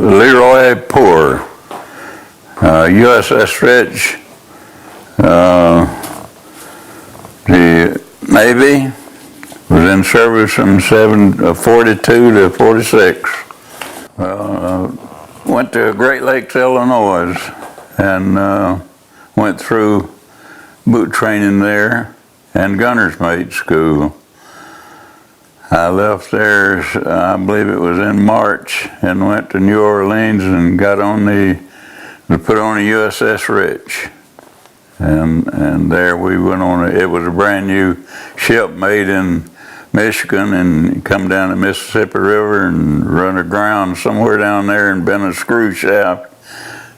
Leroy Poor, USS Rich, the Navy, was in service from 42 to 46. Went to Great Lakes, Illinois, and went through boot training there and gunner's mate school. I left there, I believe it was in March, and went to New Orleans and got on put on the USS Rich. And there we went on, it was a brand new ship made in Michigan, and come down the Mississippi River and run aground somewhere down there and been a screw shaft.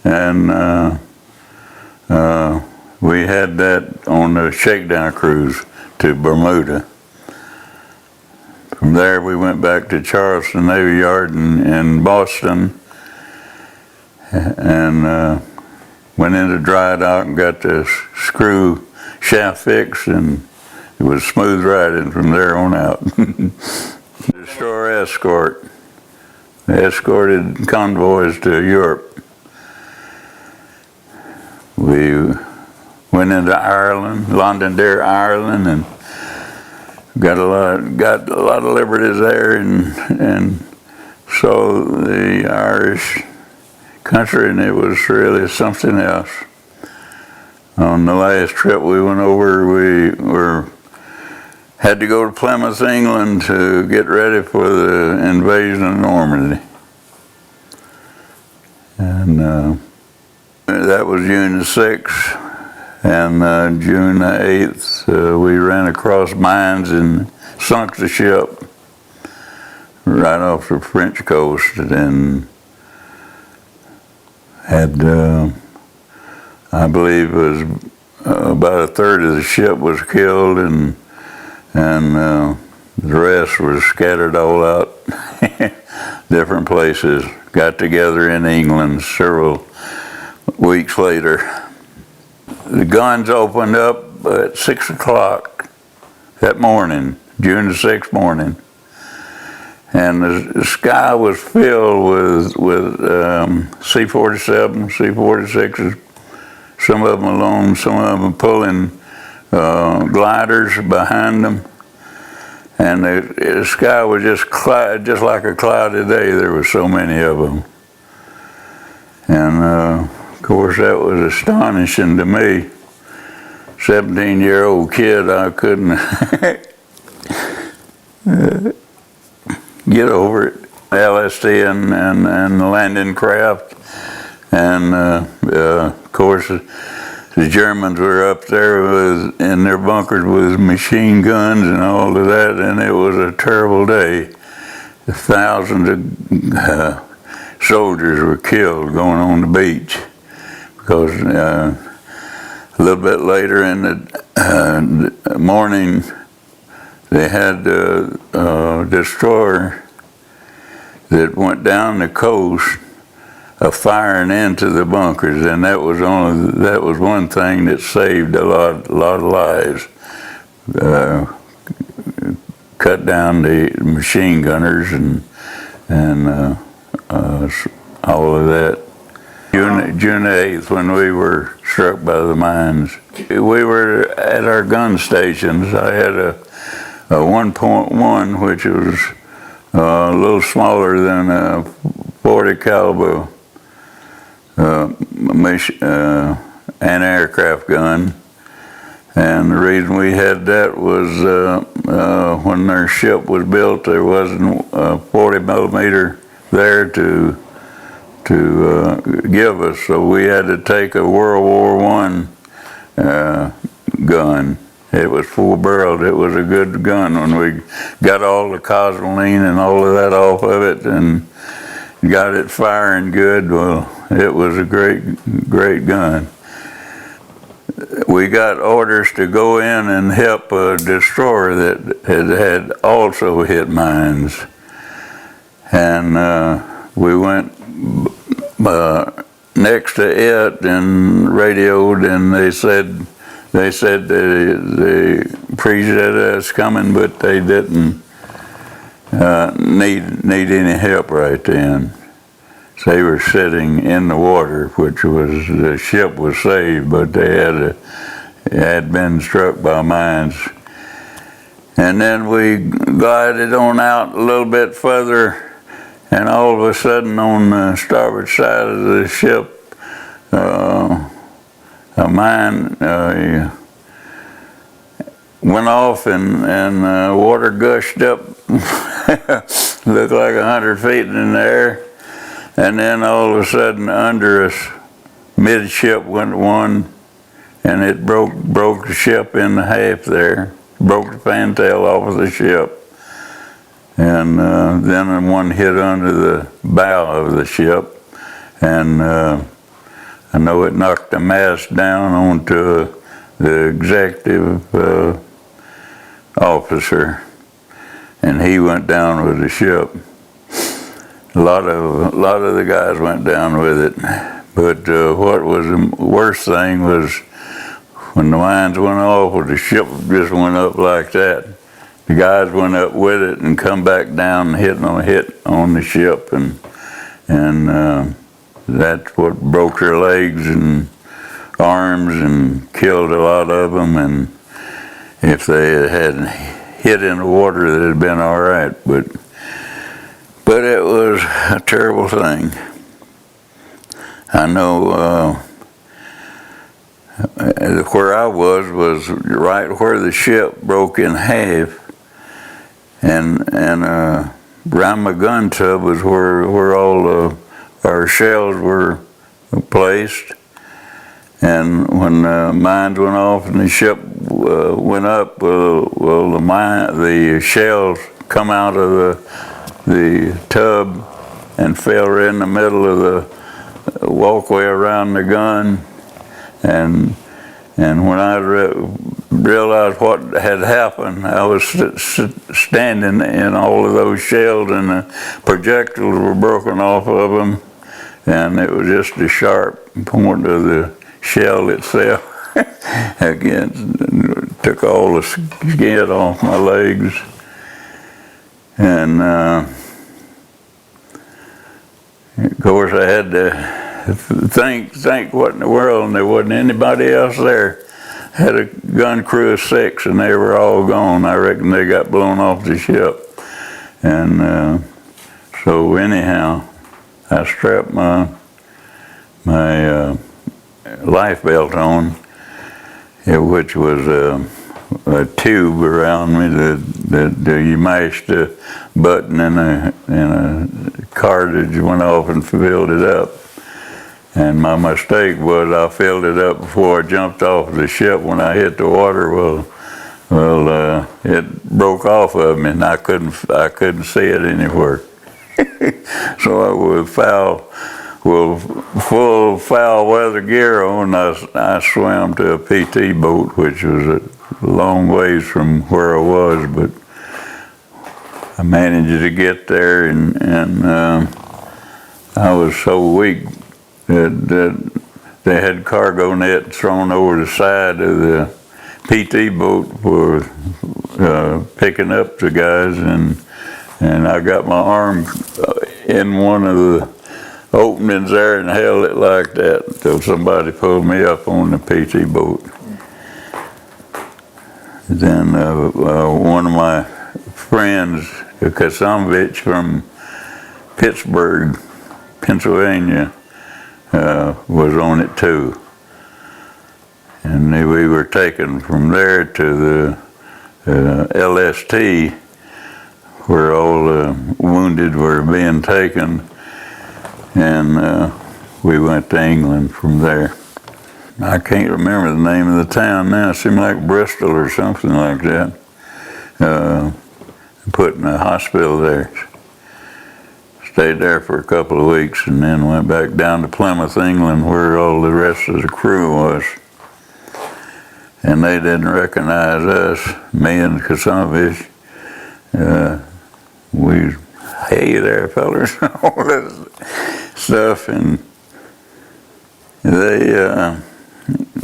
And we had that on the shakedown cruise to Bermuda. From there we went back to Charleston Navy Yard in Boston, and went into dry dock and got the screw shaft fixed, and it was smooth riding from there on out. Destroyer escort. They escorted convoys to Europe. We went into Ireland, Londonderry, Ireland, and got a lot of liberties there, and saw the Irish country, and it was really something else. On the last trip we went over, we had to go to Plymouth, England to get ready for the invasion of Normandy. And that was June the 6th. And June the 8th, we ran across mines and sunk the ship right off the French coast, and had, I believe it was about a third of the ship was killed, and the rest was scattered all out different places. Got together in England several weeks later. The guns opened up at 6 o'clock that morning, June the 6th morning, and the sky was filled with C-47, C-46s, some of them alone, some of them pulling gliders behind them, and the sky was just like a cloudy day. There were so many of them, and of course, that was astonishing to me. 17-year-old kid, I couldn't get over it. LSD and the landing craft, and of course, the Germans were up there in their bunkers with machine guns and all of that, and it was a terrible day. Thousands of soldiers were killed going on the beach. Because a little bit later in the morning, they had a destroyer that went down the coast, firing into the bunkers, and that was one thing that saved a lot of lives. Cut down the machine gunners and all of that. June 8th, when we were struck by the mines. We were at our gun stations. I had a 1.1, which was a little smaller than a 40 caliber anti-aircraft gun. And the reason we had that was when their ship was built, there wasn't a 40 millimeter there to give us, so we had to take a World War I gun. It was full barreled. It was a good gun. When we got all the gasoline and all of that off of it and got it firing good, well, it was a great gun. We got orders to go in and help a destroyer that had also hit mines, and we went next to it and radioed, and they said they appreciated us coming, but they didn't need any help right then. they were sitting in the water, which was, the ship was saved, but they had been struck by mines. And then we glided on out a little bit further, and all of a sudden on the starboard side of the ship, a mine went off, and water gushed up, looked like 100 feet in the air, and then all of a sudden under us, midship went one, and it broke the ship in half there, broke the fantail off of the ship, and then one hit under the bow of the ship, and I know it knocked the mast down onto the executive officer, and he went down with the ship. A lot of the guys went down with it, but what was the worst thing was when the mines went off, or the ship just went up like that. The guys went up with it and come back down and hit on the ship, and that's what broke their legs and arms and killed a lot of them. And if they had hit in the water, they'd have been all right. But it was a terrible thing. I know where I was right where the ship broke in half, and around my gun tub was where all our shells were placed. And when the mines went off and the ship went up, the shells come out of the tub and fell in the middle of the walkway around the gun. And when I realized what had happened, I was standing in all of those shells, and the projectiles were broken off of them, and it was just a sharp point of the shell itself. Again, took all the skin off my legs, and of course I had to think what in the world, and there wasn't anybody else there. Had a gun crew of 6, and they were all gone. I reckon they got blown off the ship. And so anyhow, I strapped my life belt on, which was a tube around me that you mashed a button, and a cartridge went off and filled it up. And my mistake was I filled it up before I jumped off the ship. When I hit the water, it broke off of me, and I couldn't see it anywhere. So I was full foul weather gear on. I swam to a PT boat, which was a long ways from where I was, but I managed to get there, and I was so weak that they had cargo net thrown over the side of the PT boat for picking up the guys, and I got my arm in one of the openings there and held it like that until somebody pulled me up on the PT boat. Then one of my friends, Kasamovich from Pittsburgh, Pennsylvania, was on it too, and we were taken from there to the LST, where all the wounded were being taken, and we went to England from there. I can't remember the name of the town now. It seemed like Bristol or something like that. Put in a hospital there. Stayed there for a couple of weeks, and then went back down to Plymouth, England, where all the rest of the crew was. And they didn't recognize us, me and Kasanovich. Hey there, fellas, all this stuff, and they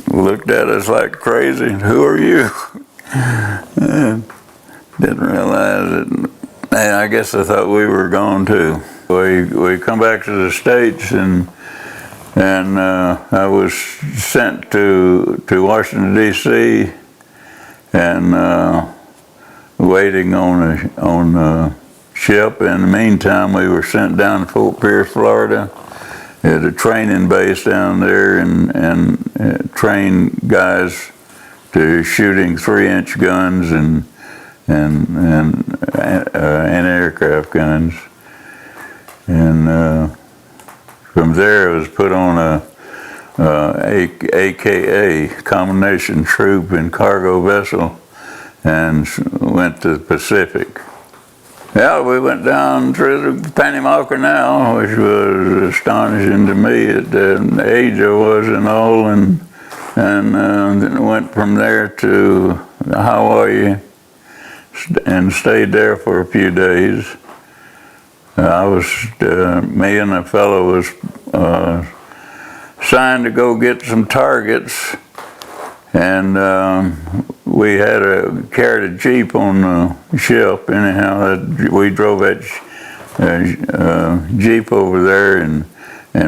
looked at us like crazy. Who are you? Didn't realize it. I guess I thought we were gone too. We come back to the States, and I was sent to Washington D.C. and waiting on a ship. In the meantime, we were sent down to Fort Pierce, Florida, at a training base down there, and trained guys to shooting 3-inch guns and anti-aircraft guns. And from there, I was put on a AKA, combination troop and cargo vessel, and went to the Pacific. Yeah, we went down through the Panama Canal, which was astonishing to me at the age I was and all, and then went from there to Hawaii and stayed there for a few days. Me and a fellow was assigned to go get some targets, and we carried a Jeep on the ship. Anyhow, we drove that Jeep over there and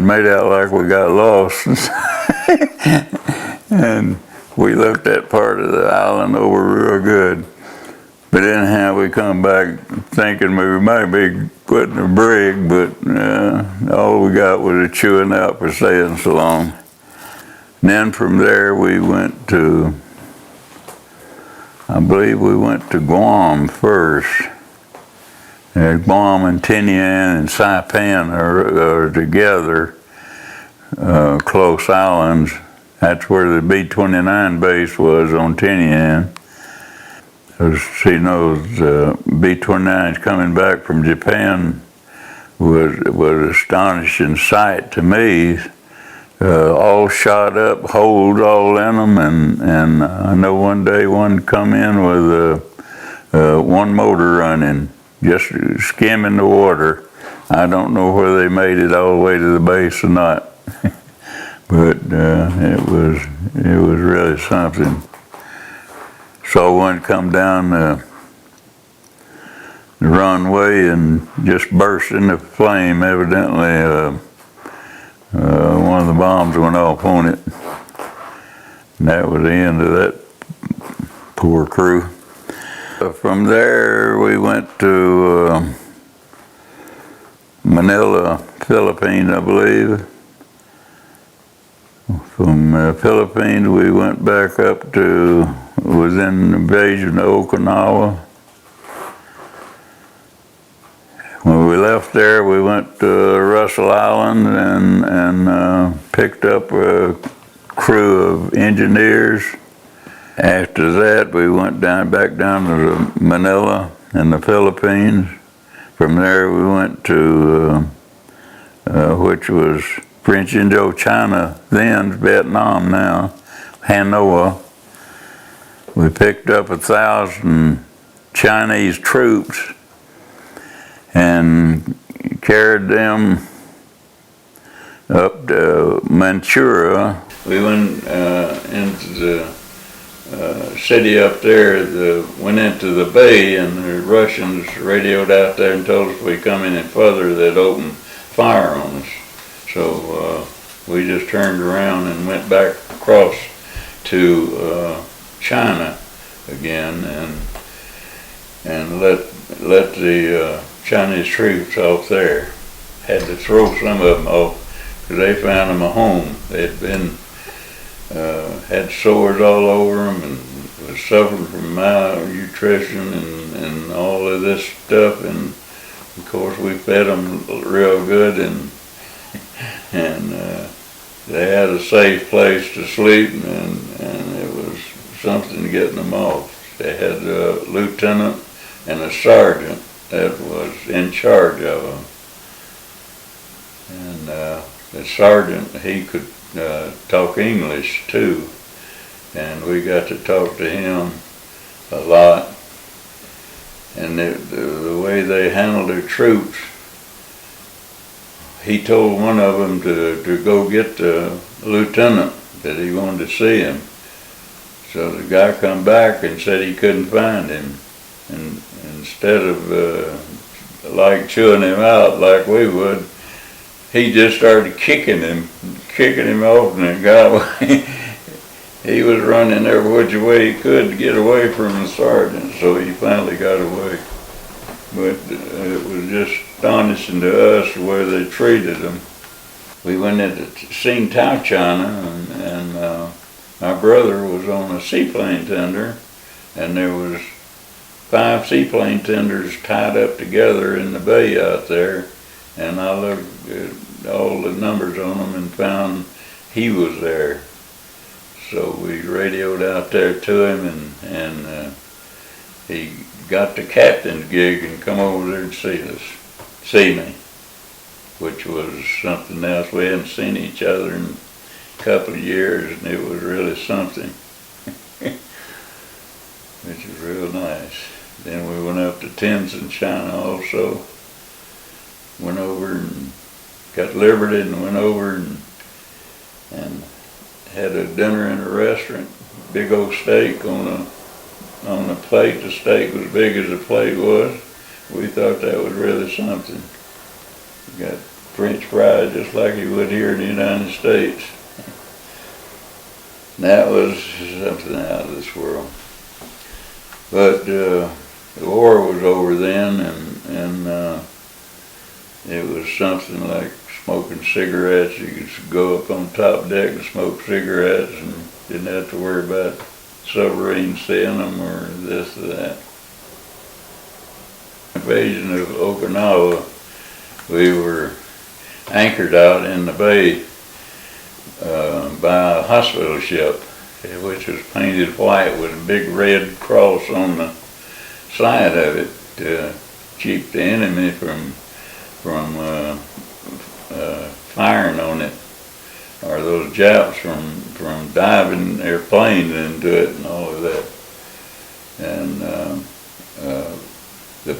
made out like we got lost. And we looked that part of the island over real good. But anyhow, we come back thinking we might be putting a brig, but all we got was a chewing out for staying so long. And then from there we went to, I believe we went to Guam first. Guam and Tinian and Saipan are together, close islands. That's where the B-29 base was on Tinian. Those B-29s coming back from Japan was an astonishing sight to me. All shot up, holes all in them, and I know one day one come in with one motor running, just skimming the water. I don't know whether they made it all the way to the base or not, but it was really something. Saw one come down the runway and just burst into flame. Evidently, one of the bombs went off on it. And that was the end of that poor crew. From there, we went to Manila, Philippines, I believe. From Philippines, we went back up to, was in the invasion of Okinawa. When we left there, we went to Russell Island and picked up a crew of engineers. After that, we went back down to Manila in the Philippines. From there, we went to, which was French Indochina then, Vietnam now, Hanoi. We picked up 1,000 Chinese troops and carried them up to Manchuria. We went into the city up there, went into the bay, and the Russians radioed out there and told us if we come any further, they'd open fire on us. So we just turned around and went back across to China again, and let the Chinese troops off there. Had to throw some of them off because they found them a home. They'd been had sores all over them and was suffering from malnutrition and all of this stuff. And of course, we fed them real good, and they had a safe place to sleep, and it was something getting them off. They had a lieutenant and a sergeant that was in charge of them. And the sergeant, he could talk English too, and we got to talk to him a lot. And the way they handled their troops, he told one of them to go get the lieutenant, that he wanted to see him. So the guy come back and said he couldn't find him. And instead of like chewing him out like we would, he just started kicking him off, and the guy, he was running every which way he could to get away from the sergeant, so he finally got away. But it was just astonishing to us the way they treated him. We went into seen Tao China, and my brother was on a seaplane tender, and there was 5 seaplane tenders tied up together in the bay out there, and I looked at all the numbers on them and found he was there. So we radioed out there to him, and he got the captain's gig and come over there to see me, which was something else. We hadn't seen each other in a couple of years, and it was really something, which was real nice. Then we went up to Tientsin, China also. Went over and got liberty and went over and had a dinner in a restaurant. Big old steak on a plate. The steak was big as the plate was. We thought that was really something. We got French fries just like you would here in the United States. That was something out of this world. But the war was over then, and it was something like smoking cigarettes. You could go up on top deck and smoke cigarettes and didn't have to worry about submarines seeing them or this or that. Invasion of Okinawa, we were anchored out in the bay by a hospital ship, which was painted white with a big red cross on the side of it to keep the enemy from firing on it, or those Japs from diving their planes into it and all of that. And the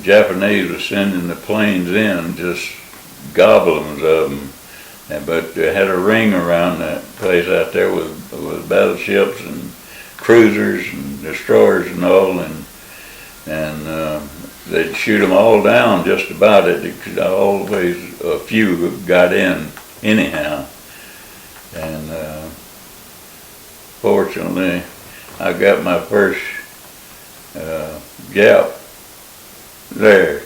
Japanese were sending the planes in, just goblins of them. But they had a ring around that place out there with battleships and cruisers and destroyers and all, and they'd shoot them all down just about it, because always a few got in anyhow. And fortunately, I got my first Jap there.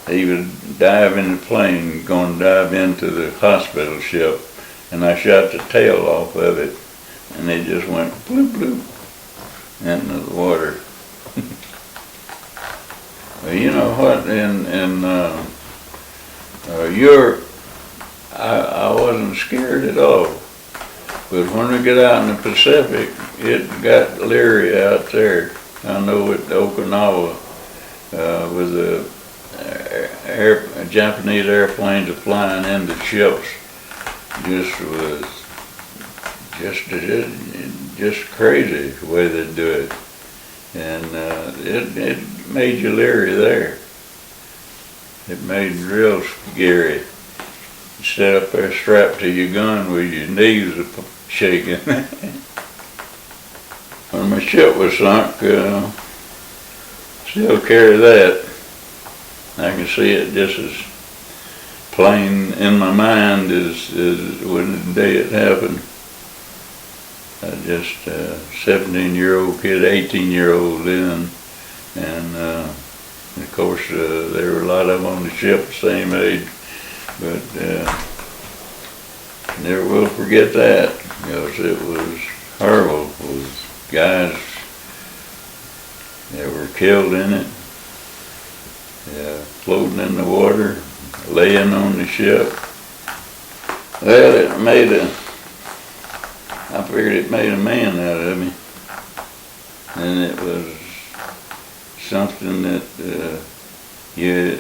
He was diving the plane, going to dive into the hospital ship, and I shot the tail off of it, and it just went bloop bloop into the water. Well, you know what? In Europe, I wasn't scared at all. But when we get out in the Pacific, it got leery out there. I know at Okinawa, with the Japanese airplanes flying into ships, just crazy the way they do it, and it made you leery there. It made it real scary. You sit up there strapped to your gun with your knees shaking. When my ship was sunk, still carry that. I can see it just as plain in my mind as when the day it happened. Just a 17-year-old kid, 18-year-old then, and of course there were a lot of them on the ship the same age, but never will forget that, because it was horrible. It was guys that were killed in it. Floating in the water, laying on the ship. Well, I figured it made a man out of me. And it was something that you're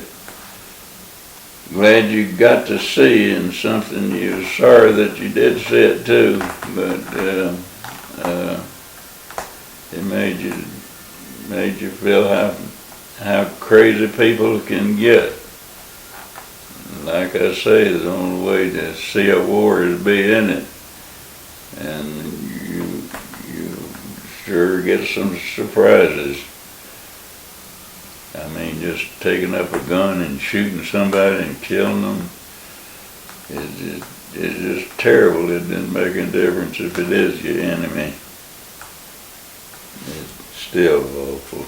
glad you got to see, and something you're sorry that you did see it too, but it made you feel how crazy people can get. Like I say, the only way to see a war is to be in it, and you sure get some surprises. I mean, just taking up a gun and shooting somebody and killing them, it's just terrible. It doesn't make any difference if it is your enemy. It's still awful.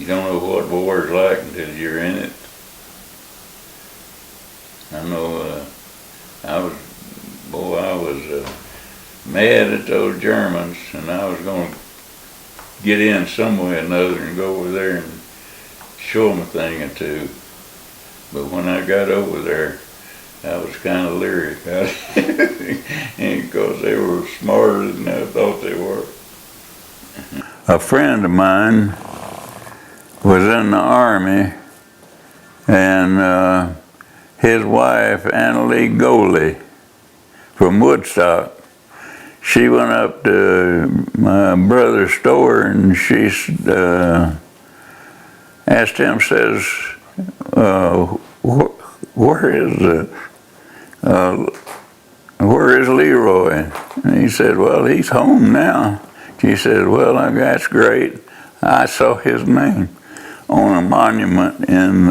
You don't know what war's like until you're in it. I know I was mad at those Germans, and I was going to get in some way or another and go over there and show them a thing or two. But when I got over there, I was kind of leery about it, because they were smarter than I thought they were. A friend of mine was in the Army, and his wife, Annalie Goley, from Woodstock, she went up to my brother's store and she asked him, says, where is Leroy? And he said, well, he's home now. She said, well, that's great. I saw his name on a monument in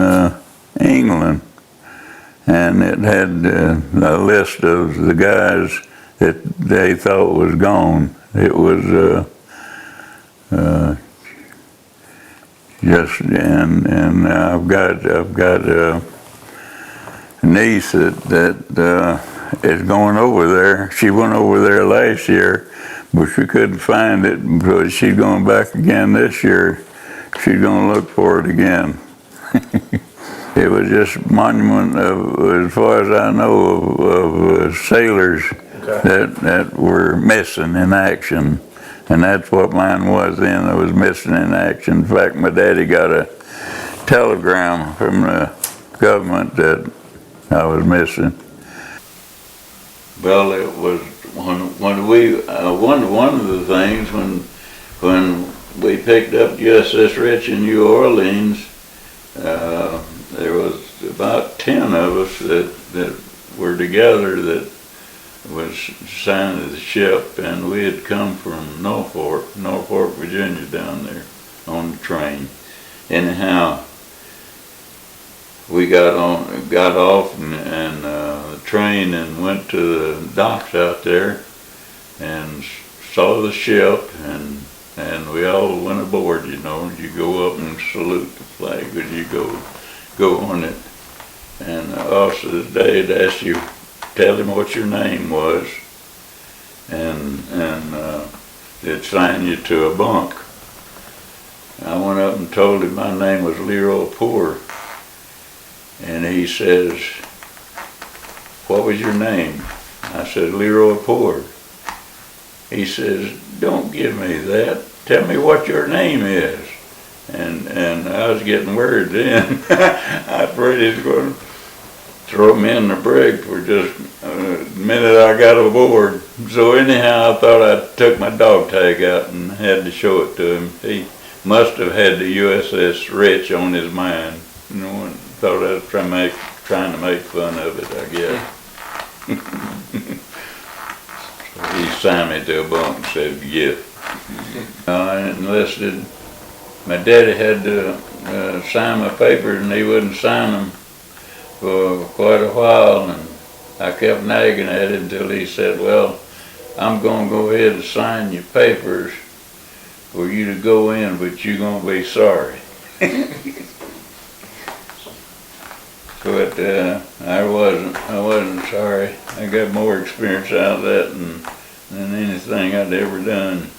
England, and it had a list of the guys that they thought was gone. It was just, and I've got a niece that is going over there. She went over there last year, but she couldn't find it, because she's going back again this year. She's going to look for it again. It was just a monument of, as far as I know, of sailors that were missing in action. And that's what mine was then. I was missing in action. In fact, my daddy got a telegram from the government that I was missing. Well, it was when we one of the things when we picked up USS Rich in New Orleans. There was about 10 of us that were together that was assigned to the ship, and we had come from Norfolk, Virginia, down there on the train. Anyhow, we got off and the train and went to the docks out there and saw the ship, and we all went aboard. You know, you go up and salute the flag as you go on it. And the officer today had asked you, tell him what your name was, and they'd sign you to a bunk. I went up and told him my name was Leroy Poor, and he says, what was your name? I said, Leroy Poor. He says, don't give me that. Tell me what your name is. And I was getting worried then. I was afraid he was going to throw me in the brig for just a minute I got aboard. So anyhow, I thought I took my dog tag out and had to show it to him. He must have had the USS Rich on his mind. You know, and thought I was trying to make fun of it, I guess. So he signed me to a bunk and said, gift. I enlisted. My daddy had to sign my papers, and he wouldn't sign them for quite a while, and I kept nagging at him until he said, well, I'm going to go ahead and sign your papers for you to go in, but you're going to be sorry. But I wasn't sorry. I got more experience out of that than anything I'd ever done.